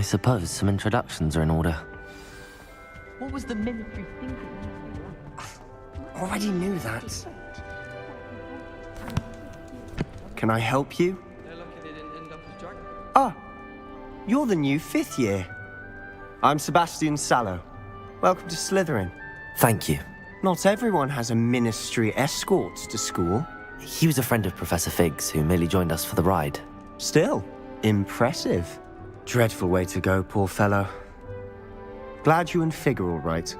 suppose some introductions are in order. What was the military thinking? Already knew that. Can I help you? They're lucky they didn't end up as dragon. Ah, you're the new 5th year. I'm Sebastian Sallow. Welcome to Slytherin. Thank you. Not everyone has a ministry escort to school. He was a friend of Professor Fig's who merely joined us for the ride. Still, impressive. Dreadful way to go, poor fellow. Glad you and Fig are all right.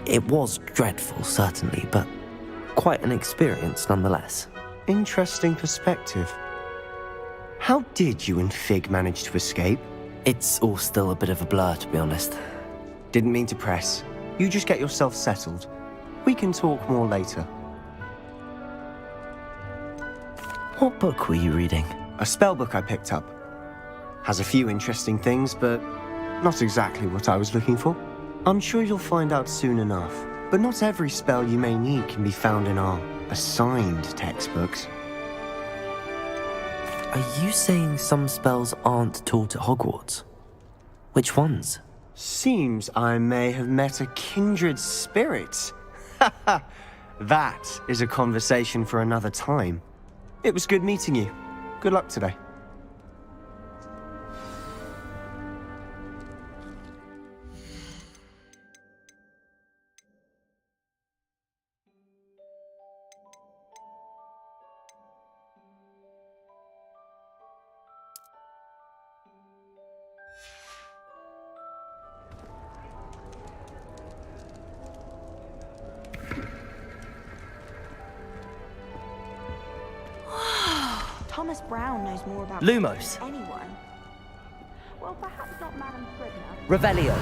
It was dreadful, certainly, but quite an experience nonetheless. Interesting perspective. How did you and Fig manage to escape? It's all still a bit of a blur, to be honest. Didn't mean to press. You just get yourself settled. We can talk more later. What book were you reading? A spell book I picked up. Has a few interesting things, but not exactly what I was looking for. I'm sure you'll find out soon enough. But not every spell you may need can be found in our assigned textbooks. Are you saying some spells aren't taught at Hogwarts? Which ones? Seems I may have met a kindred spirit. That is a conversation for another time. It was good meeting you. Good luck today. Thomas Brown knows more about Lumos. than anyone. Well, perhaps not Madame Scribner. Revelio.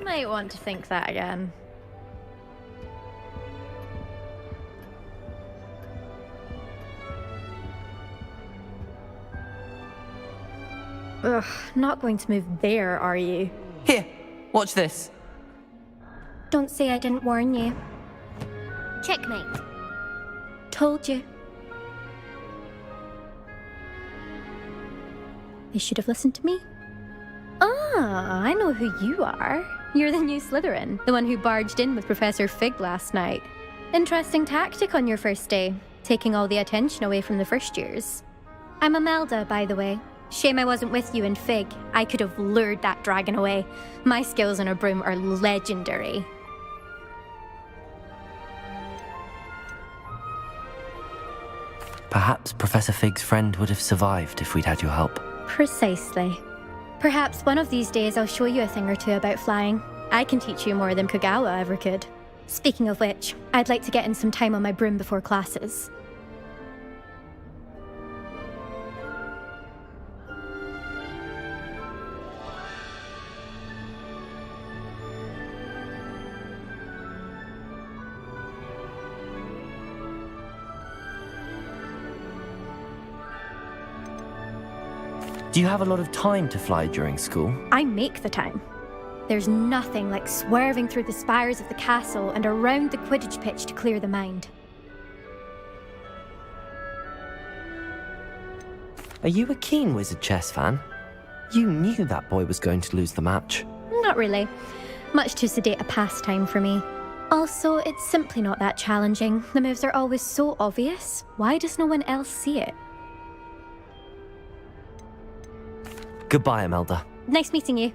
Might want to think that again. Ugh, not going to move there, are you? Here, watch this. Don't say I didn't warn you. Checkmate. Told you. They should have listened to me. Ah, I know who you are. You're the new Slytherin, the one who barged in with Professor Fig last night. Interesting tactic on your first day, taking all the attention away from the first years. I'm Imelda, by the way. Shame I wasn't with you in Fig. I could have lured that dragon away. My skills on a broom are legendary. Perhaps Professor Fig's friend would have survived if we'd had your help. Precisely. Perhaps one of these days I'll show you a thing or two about flying. I can teach you more than Kogawa ever could. Speaking of which, I'd like to get in some time on my broom before classes. Do you have a lot of time to fly during school? I make the time. There's nothing like swerving through the spires of the castle and around the Quidditch pitch to clear the mind. Are you a keen Wizard chess fan? You knew that boy was going to lose the match. Not really. Much too sedate a pastime for me. Also, it's simply not that challenging. The moves are always so obvious. Why does no one else see it? Goodbye, Imelda. Nice meeting you.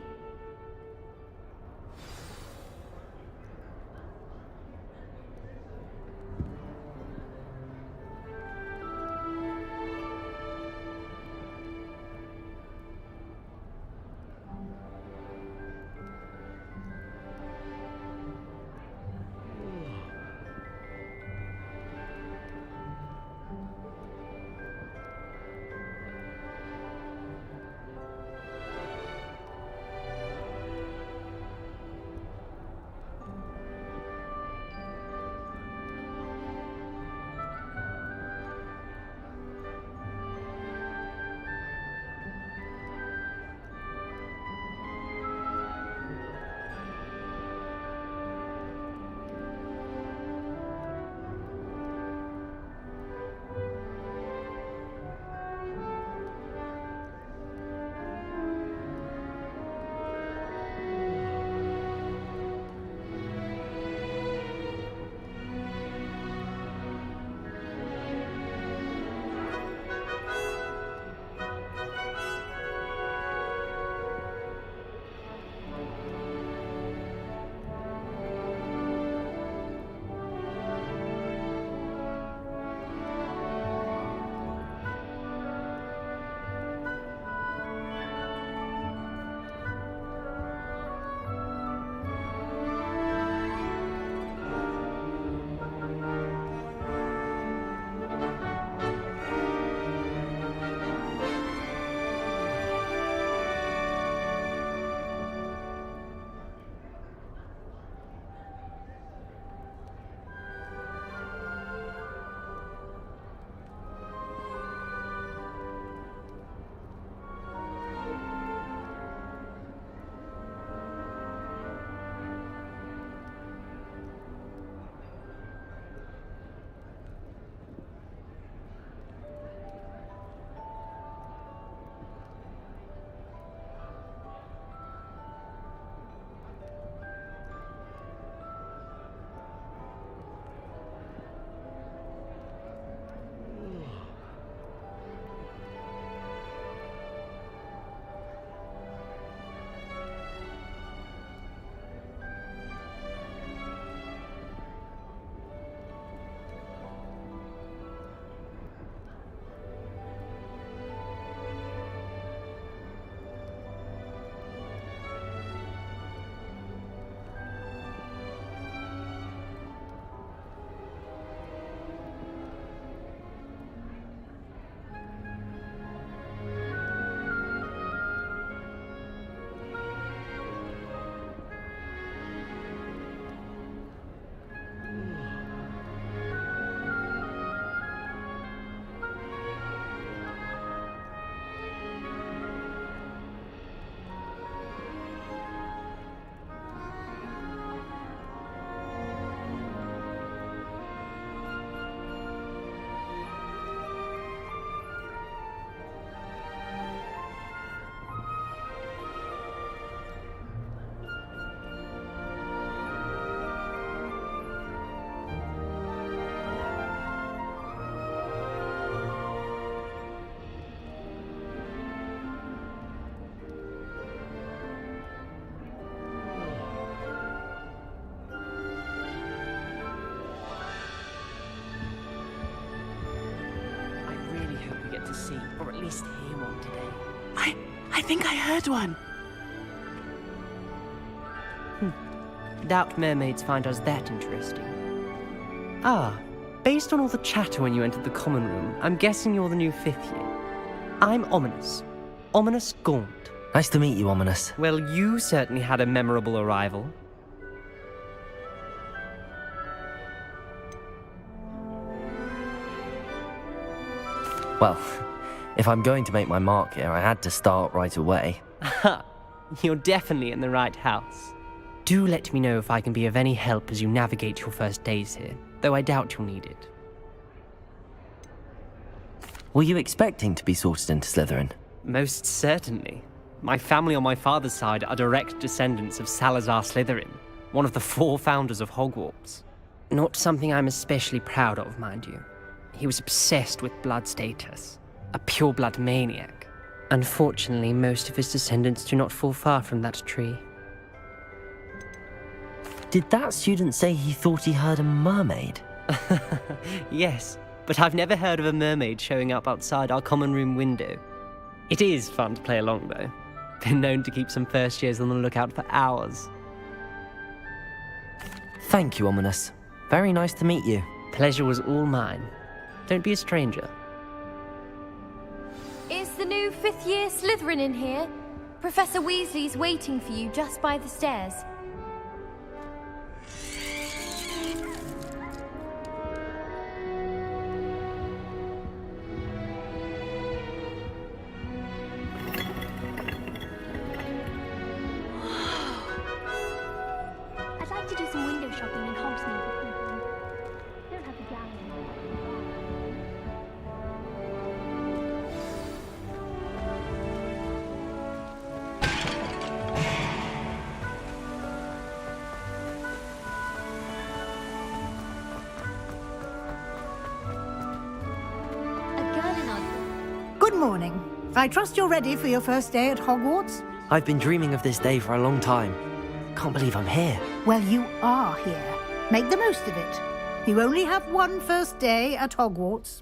see, or at least hear one today. I think I heard one. Doubt mermaids find us that interesting. Ah, based on all the chatter when you entered the common room, I'm guessing you're the new 5th year. I'm Ominous. Ominous Gaunt. Nice to meet you, Ominous. Well, you certainly had a memorable arrival. Well, if I'm going to make my mark here, I had to start right away. Ha! You're definitely in the right house. Do let me know if I can be of any help as you navigate your first days here, though I doubt you'll need it. Were you expecting to be sorted into Slytherin? Most certainly. My family on my father's side are direct descendants of Salazar Slytherin, one of the 4 founders of Hogwarts. Not something I'm especially proud of, mind you. He was obsessed with blood status, a pure-blood maniac. Unfortunately, most of his descendants do not fall far from that tree. Did that student say he thought he heard a mermaid? Yes, but I've never heard of a mermaid showing up outside our common room window. It is fun to play along, though. Been known to keep some first years on the lookout for hours. Thank you, Ominous. Very nice to meet you. Pleasure was all mine. Don't be a stranger. Is the new 5th year Slytherin in here? Professor Weasley's waiting for you just by the stairs. I'd like to do some window shopping in Hogsmeade this weekend. Don't have the gallery. A girl in our... Good morning. I trust you're ready for your first day at Hogwarts? I've been dreaming of this day for a long time. Can't believe I'm here. Well, you are here. Make the most of it. You only have one first day at Hogwarts.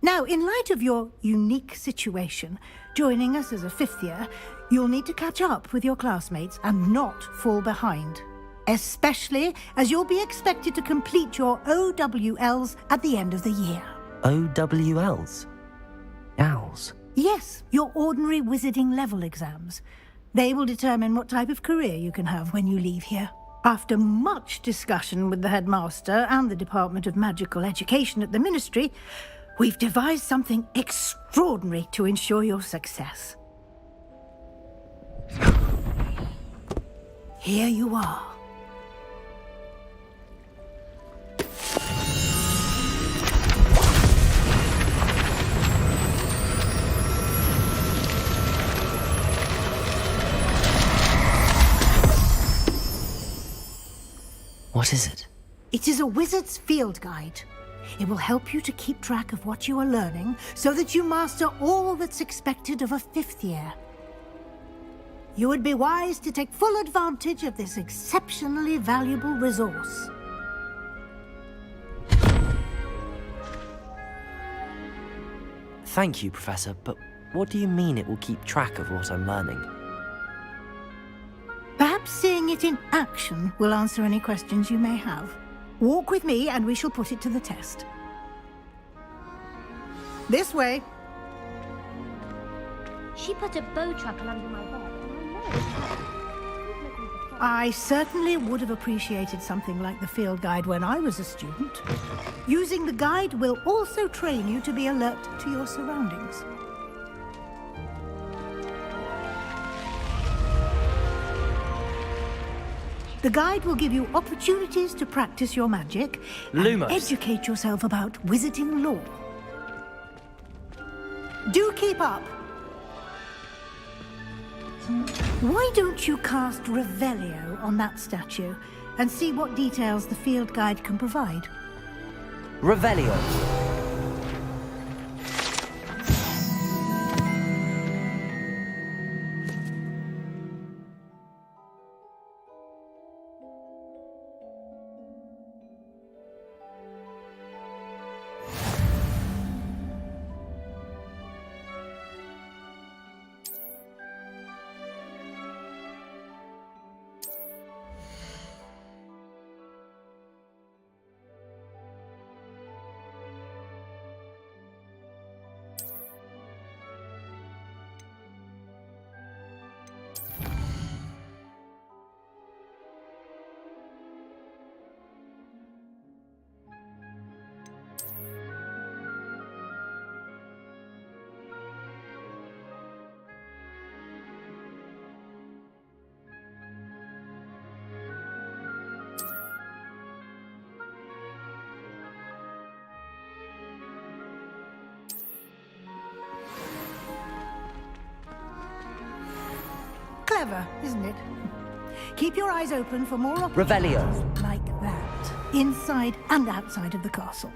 Now, in light of your unique situation, joining us as a 5th year, you'll need to catch up with your classmates and not fall behind. Especially as you'll be expected to complete your OWLs at the end of the year. OWLs? Owls? Yes, your ordinary wizarding level exams. They will determine what type of career you can have when you leave here. After much discussion with the headmaster and the Department of Magical Education at the Ministry, we've devised something extraordinary to ensure your success. Here you are. What is it? It is a wizard's field guide. It will help you to keep track of what you are learning so that you master all that's expected of a 5th year. You would be wise to take full advantage of this exceptionally valuable resource. Thank you, Professor, but what do you mean it will keep track of what I'm learning? Perhaps seeing it in action will answer any questions you may have. Walk with me and we shall put it to the test. This way. She put a bow truckle under my bed, and I know it's I certainly would have appreciated something like the field guide when I was a student. Using the guide will also train you to be alert to your surroundings. The guide will give you opportunities to practice your magic and Lumos. educate yourself about wizarding lore. Do keep up. Why don't you cast Revelio on that statue and see what details the field guide can provide? Revelio. Clever, isn't it? Keep your eyes open for more Revelio. opportunities like that, inside and outside of the castle.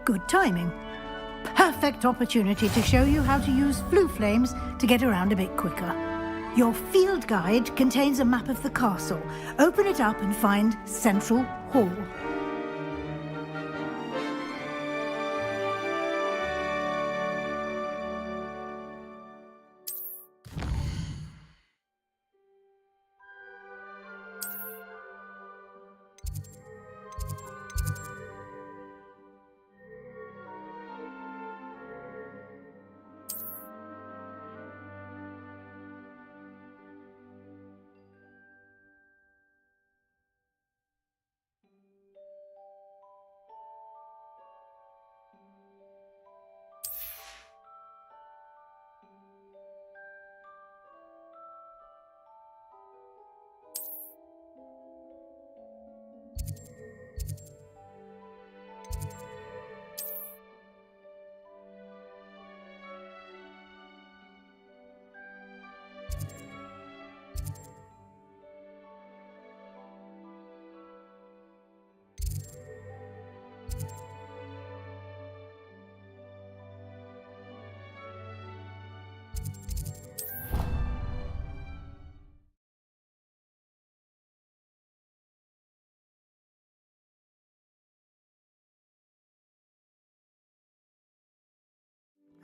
Good timing. Perfect opportunity to show you how to use flue flames to get around a bit quicker. Your field guide contains a map of the castle. Open it up and find Central Hall.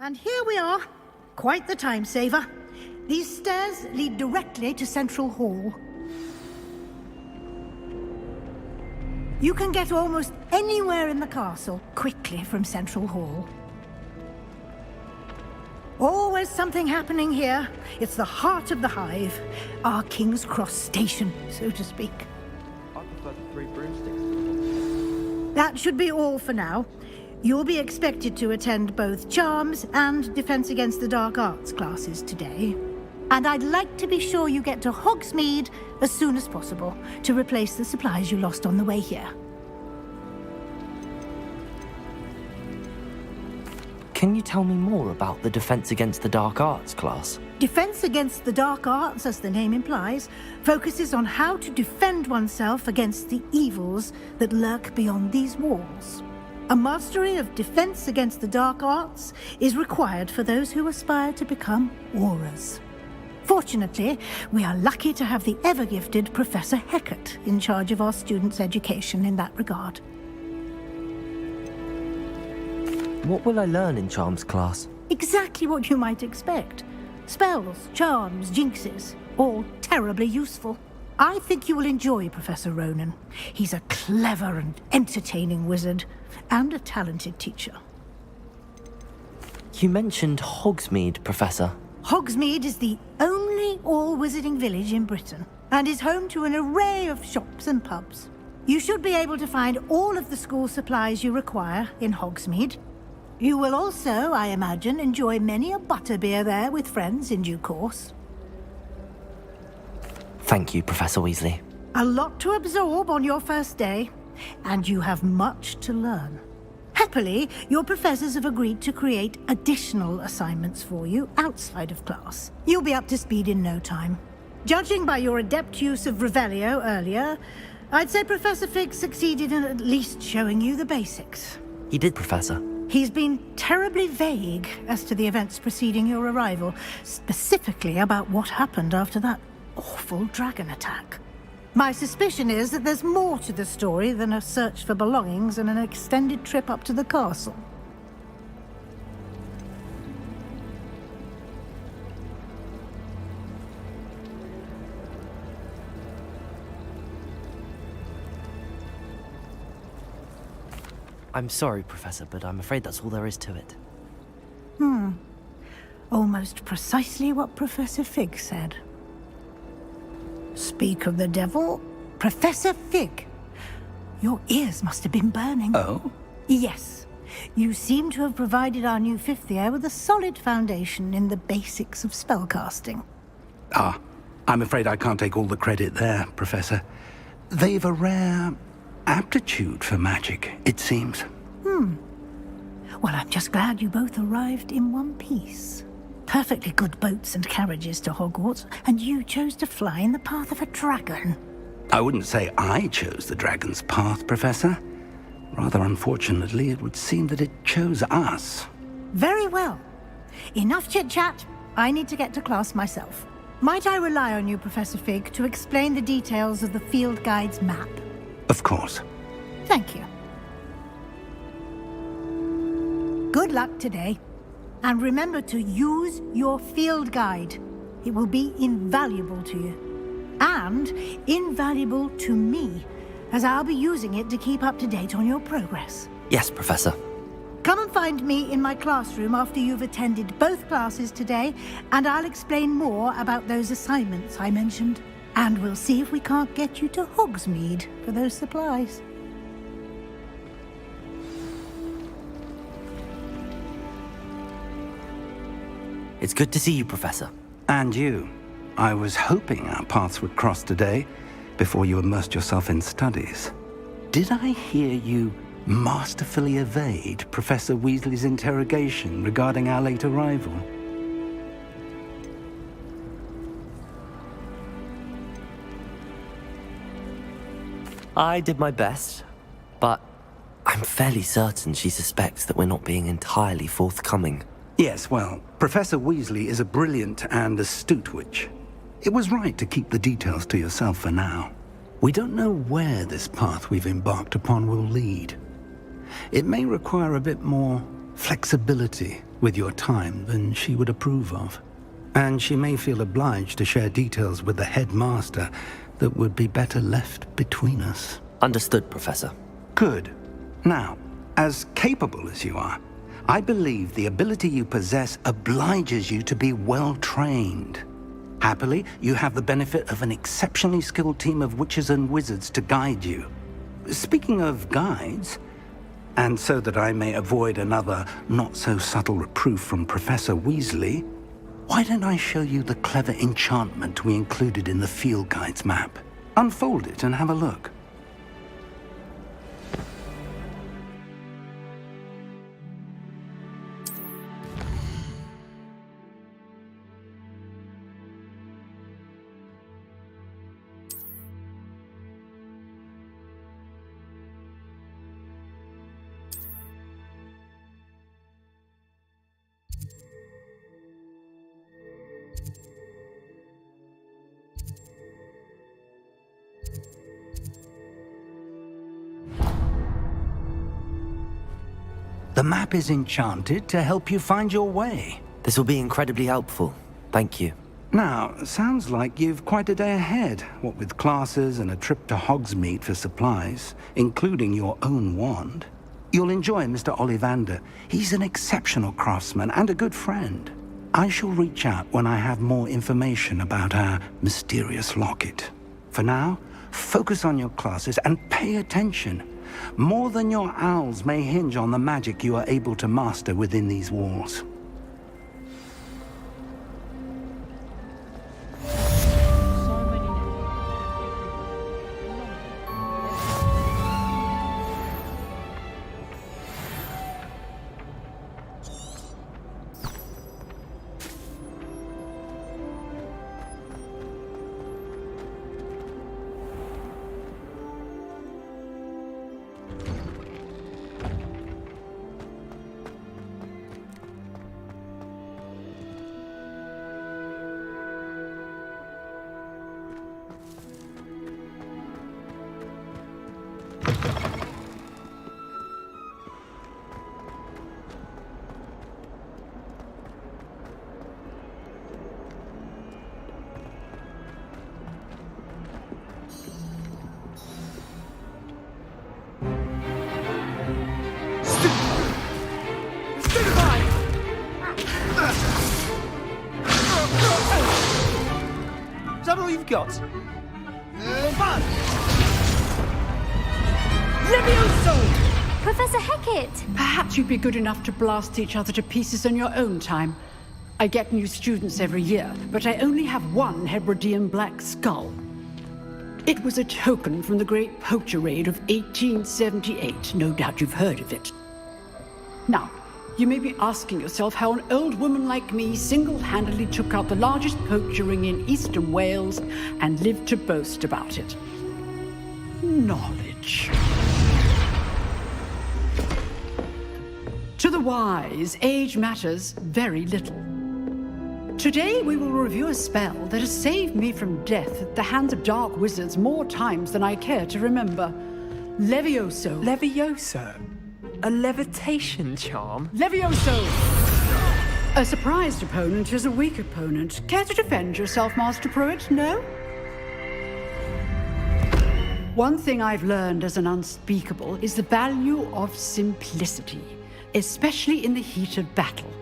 And here we are. Quite the time saver. These stairs lead directly to Central Hall. You can get almost anywhere in the castle quickly from Central Hall. Always something happening here. It's the heart of the hive. Our King's Cross station, so to speak. I prefer the 3 broomsticks. That should be all for now. You'll be expected to attend both Charms and Defense Against the Dark Arts classes today. And I'd like to be sure you get to Hogsmeade as soon as possible to replace the supplies you lost on the way here. Can you tell me more about the Defense Against the Dark Arts class? Defense Against the Dark Arts, as the name implies, focuses on how to defend oneself against the evils that lurk beyond these walls. A mastery of Defense Against the Dark Arts is required for those who aspire to become Aurors. Fortunately, we are lucky to have the ever-gifted Professor Heckert in charge of our students' education in that regard. What will I learn in Charms class? Exactly what you might expect. Spells, charms, jinxes, all terribly useful. I think you will enjoy Professor Ronan. He's a clever and entertaining wizard, and a talented teacher. You mentioned Hogsmeade, Professor. Hogsmeade is the only all-wizarding village in Britain, and is home to an array of shops and pubs. You should be able to find all of the school supplies you require in Hogsmeade. You will also, I imagine, enjoy many a butterbeer there with friends in due course. Thank you, Professor Weasley. A lot to absorb on your first day, and you have much to learn. Happily, your professors have agreed to create additional assignments for you outside of class. You'll be up to speed in no time. Judging by your adept use of Revelio earlier, I'd say Professor Fig succeeded in at least showing you the basics. He did, Professor. He's been terribly vague as to the events preceding your arrival, specifically about what happened after that awful dragon attack. My suspicion is that there's more to the story than a search for belongings and an extended trip up to the castle. I'm sorry, Professor, but I'm afraid that's all there is to it. Almost precisely what Professor Fig said. Speak of the devil, Professor Fig. Your ears must have been burning. Oh? Yes. You seem to have provided our new fifth year with a solid foundation in the basics of spellcasting. Ah, I'm afraid I can't take all the credit there, Professor. They've a rare aptitude for magic, it seems. Well, I'm just glad you both arrived in one piece. Perfectly good boats and carriages to Hogwarts, and you chose to fly in the path of a dragon. I wouldn't say I chose the dragon's path, Professor. Rather unfortunately, it would seem that it chose us. Very well. Enough chit-chat. I need to get to class myself. Might I rely on you, Professor Fig, to explain the details of the field guide's map? Of course. Thank you. Good luck today. And remember to use your field guide. It will be invaluable to you. And invaluable to me, as I'll be using it to keep up to date on your progress. Yes, Professor. Come and find me in my classroom after you've attended both classes today, and I'll explain more about those assignments I mentioned. And we'll see if we can't get you to Hogsmeade for those supplies. It's good to see you, Professor. And you. I was hoping our paths would cross today, before you immersed yourself in studies. Did I hear you masterfully evade Professor Weasley's interrogation regarding our late arrival? I did my best, but I'm fairly certain she suspects that we're not being entirely forthcoming. Yes, well, Professor Weasley is a brilliant and astute witch. It was right to keep the details to yourself for now. We don't know where this path we've embarked upon will lead. It may require a bit more flexibility with your time than she would approve of. And she may feel obliged to share details with the headmaster that would be better left between us. Understood, Professor. Good. Now, as capable as you are, I believe the ability you possess obliges you to be well-trained. Happily, you have the benefit of an exceptionally skilled team of witches and wizards to guide you. Speaking of guides, and so that I may avoid another not-so-subtle reproof from Professor Weasley, why don't I show you the clever enchantment we included in the field guide's map? Unfold it and have a look. The map is enchanted to help you find your way. This will be incredibly helpful. Thank you. Now, sounds like you've quite a day ahead, what with classes and a trip to Hogsmeade for supplies, including your own wand. You'll enjoy Mr. Ollivander. He's an exceptional craftsman and a good friend. I shall reach out when I have more information about our mysterious locket. For now, focus on your classes and pay attention. More than your owls may hinge on the magic you are able to master within these walls. So many Is that all you've got? Professor Hecat! Perhaps you'd be good enough to blast each other to pieces on your own time. I get new students every year, but I only have one Hebridean black skull. It was a token from the Great Poacher Raid of 1878. No doubt you've heard of it. Now, you may be asking yourself how an old woman like me single-handedly took out the largest poacher ring in eastern Wales and lived to boast about it. Knowledge. To the wise, age matters very little. Today we will review a spell that has saved me from death at the hands of dark wizards more times than I care to remember. Levioso. Levioso? A levitation charm? Levioso! A surprised opponent is a weak opponent. Care to defend yourself, Master Pruitt? No? One thing I've learned as an unspeakable is the value of simplicity, especially in the heat of battle.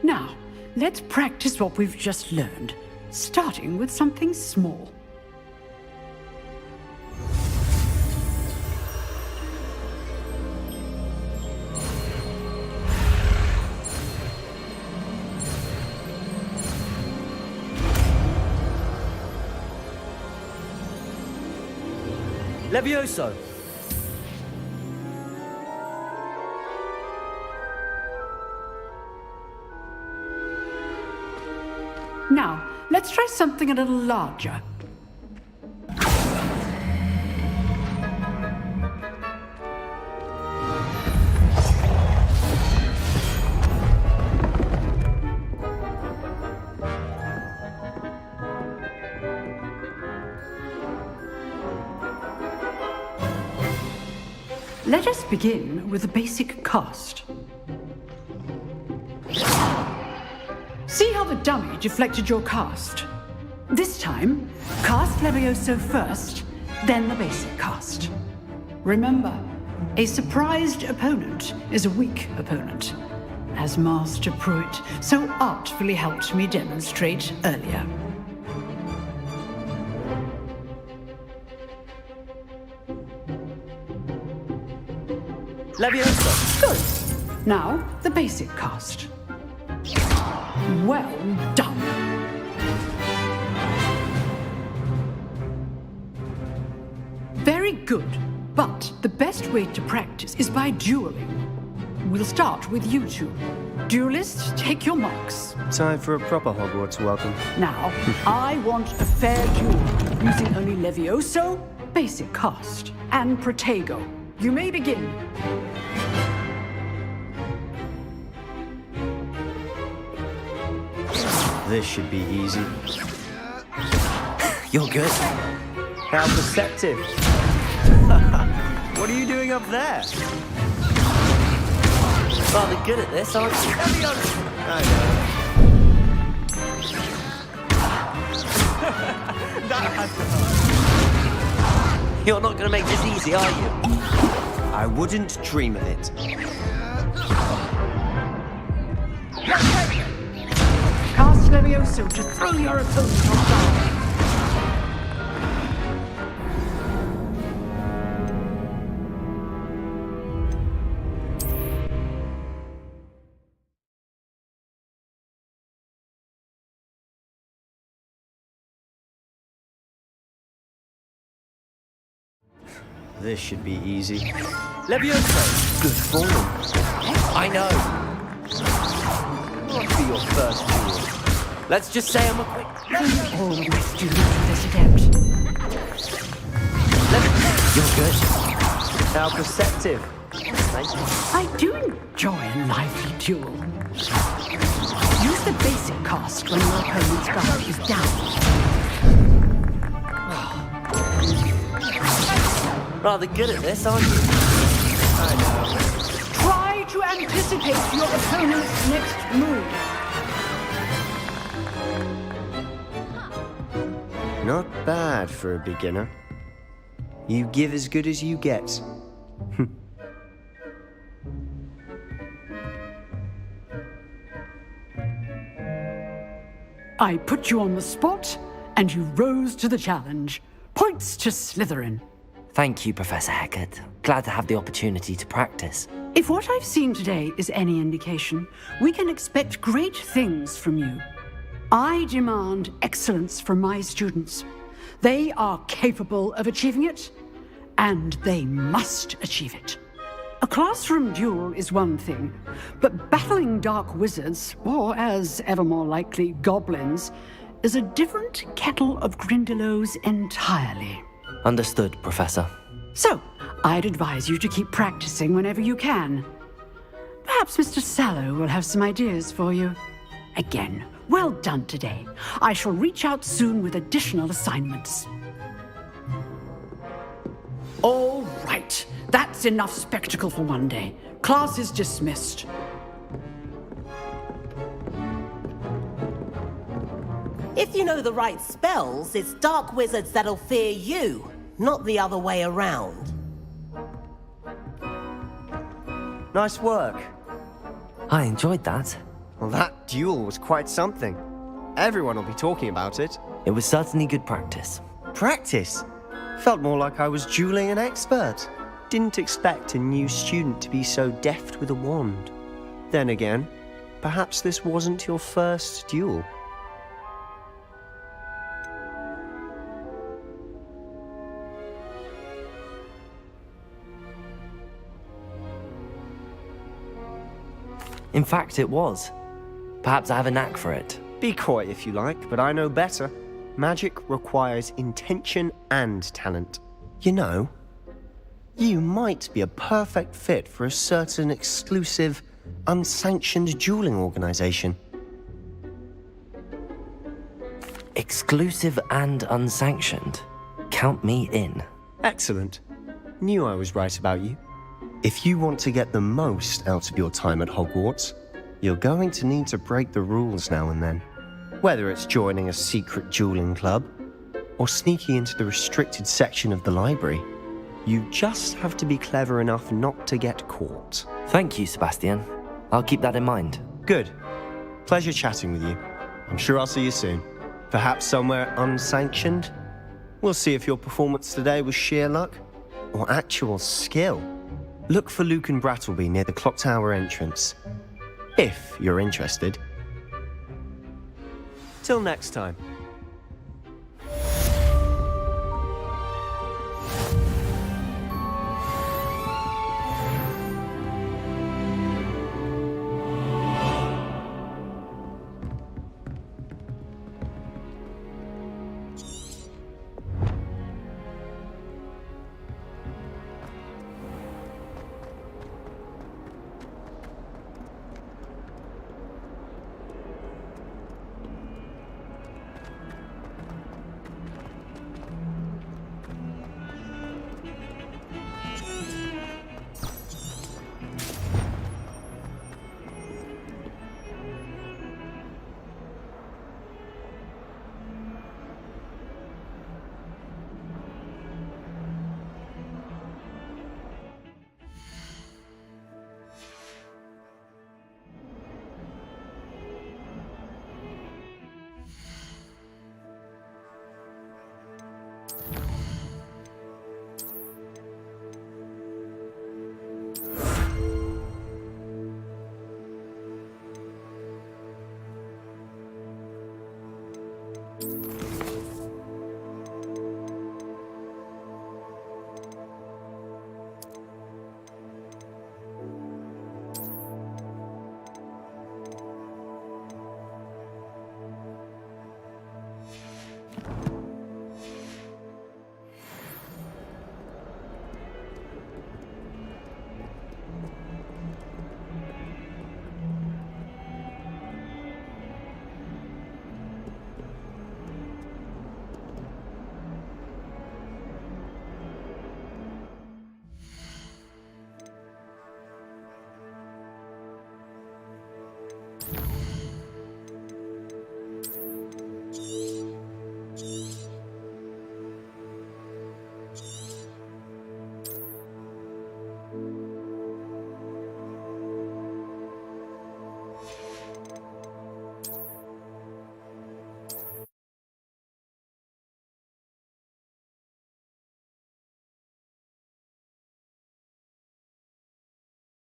Now, let's practice what we've just learned, starting with something small. Levioso! Now, let's try something a little larger. Let us begin with the basic cast. See how the dummy deflected your cast? This time, cast Levioso first, then the basic cast. Remember, a surprised opponent is a weak opponent, as Master Pruitt so artfully helped me demonstrate earlier. Levioso! Good. Now, the basic cast. Well done. Very good. But the best way to practice is by dueling. We'll start with you two. Duelists, take your marks. Time for a proper Hogwarts welcome. Now, I want a fair duel, using only Levioso, basic cast, and Protego. You may begin. This should be easy. You're good. How perceptive. What are you doing up there? Rather good at this, aren't you? I know. You're not going to make this easy, are you? I wouldn't dream of it. Cast Levioso to throw your opponent off guard. This should be easy. Levioso! Good form. I know. What be your first duel? Let's just say I'm a quick... All of my students are this adept. You're good. How perceptive. Thank you. I do enjoy a lively duel. Use the basic cast when your opponent's guard is down. Rather good at this, aren't you? I know. Try to anticipate your opponent's next move. Not bad for a beginner. You give as good as you get. I put you on the spot, and you rose to the challenge. Points to Slytherin. Thank you, Professor Hecat. Glad to have the opportunity to practice. If what I've seen today is any indication, we can expect great things from you. I demand excellence from my students. They are capable of achieving it, and they must achieve it. A classroom duel is one thing, but battling dark wizards, or as ever more likely, goblins, is a different kettle of Grindylows entirely. Understood, Professor. So, I'd advise you to keep practicing whenever you can. Perhaps Mr. Sallow will have some ideas for you. Again, well done today. I shall reach out soon with additional assignments. All right, that's enough spectacle for one day. Class is dismissed. If you know the right spells, it's dark wizards that'll fear you, not the other way around. Nice work. I enjoyed that. Well, that duel was quite something. Everyone will be talking about it. It was certainly good practice. Practice? Felt more like I was dueling an expert. Didn't expect a new student to be so deft with a wand. Then again, perhaps this wasn't your first duel. In fact, it was. Perhaps I have a knack for it. Be coy if you like, but I know better. Magic requires intention and talent. You know, you might be a perfect fit for a certain exclusive, unsanctioned dueling organization. Exclusive and unsanctioned. Count me in. Excellent. Knew I was right about you. If you want to get the most out of your time at Hogwarts, you're going to need to break the rules now and then. Whether it's joining a secret dueling club, or sneaking into the restricted section of the library, you just have to be clever enough not to get caught. Thank you, Sebastian. I'll keep that in mind. Good. Pleasure chatting with you. I'm sure I'll see you soon. Perhaps somewhere unsanctioned? We'll see if your performance today was sheer luck, or actual skill. Look for Luke and Brattleby near the clock tower entrance, if you're interested. Till next time.